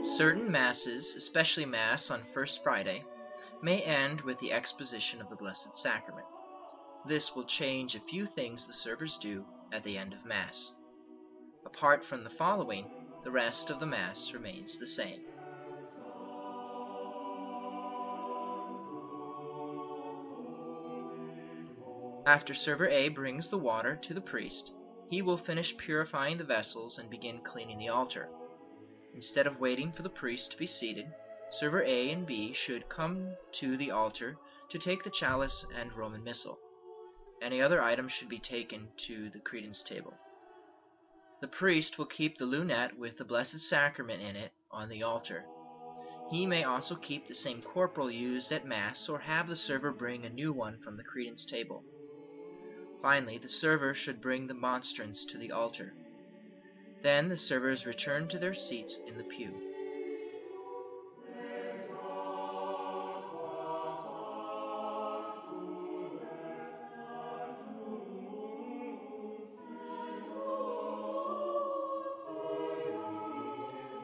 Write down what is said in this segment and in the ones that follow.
Certain Masses, especially Mass on First Friday, may end with the Exposition of the Blessed Sacrament. This will change a few things the servers do at the end of Mass. Apart from the following, the rest of the Mass remains the same. After Server A brings the water to the priest, he will finish purifying the vessels and begin cleaning the altar. Instead of waiting for the priest to be seated, Server A and B should come to the altar to take the chalice and Roman Missal. Any other items should be taken to the credence table. The priest will keep the lunette with the Blessed Sacrament in it on the altar. He may also keep the same corporal used at Mass or have the server bring a new one from the credence table. Finally, the server should bring the monstrance to the altar. Then the servers return to their seats in the pew.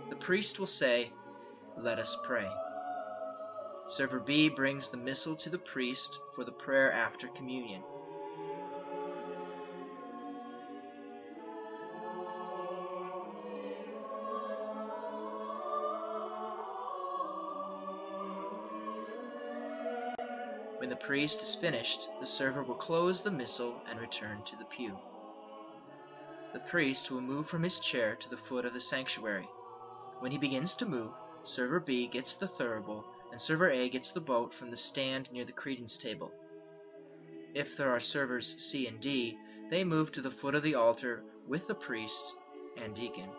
The priest will say, "Let us pray." Server B brings the Missal to the priest for the prayer after communion. When the priest is finished, the server will close the Missal and return to the pew. The priest will move from his chair to the foot of the sanctuary. When he begins to move, Server B gets the thurible and Server A gets the boat from the stand near the credence table. If there are servers C and D, they move to the foot of the altar with the priest and deacon,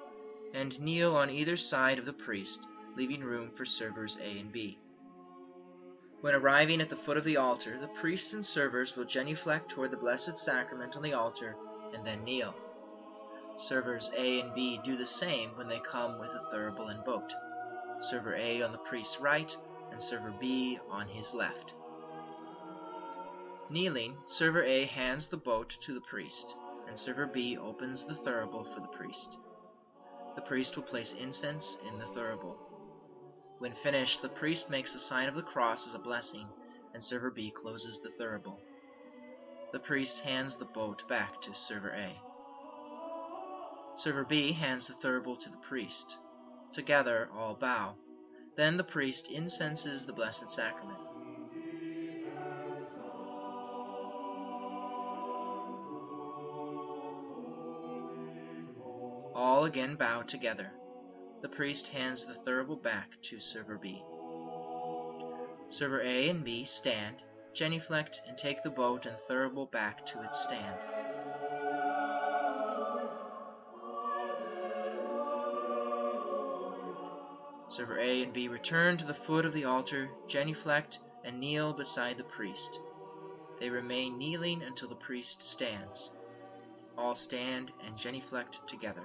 and kneel on either side of the priest, leaving room for servers A and B. When arriving at the foot of the altar, the priests and servers will genuflect toward the Blessed Sacrament on the altar and then kneel. Servers A and B do the same when they come with a thurible and boat. Server A on the priest's right and Server B on his left. Kneeling, Server A hands the boat to the priest, and Server B opens the thurible for the priest. The priest will place incense in the thurible. When finished, the priest makes the sign of the cross as a blessing, and Server B closes the thurible. The priest hands the boat back to Server A. Server B hands the thurible to the priest. Together, all bow. Then the priest incenses the Blessed Sacrament. All again bow together. The priest hands the thurible back to Server B. Server A and B stand, genuflect, and take the boat and thurible back to its stand. Server A and B return to the foot of the altar, genuflect, and kneel beside the priest. They remain kneeling until the priest stands. All stand and genuflect together.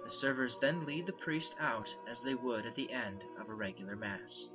The servers then lead the priest out as they would at the end of a regular Mass.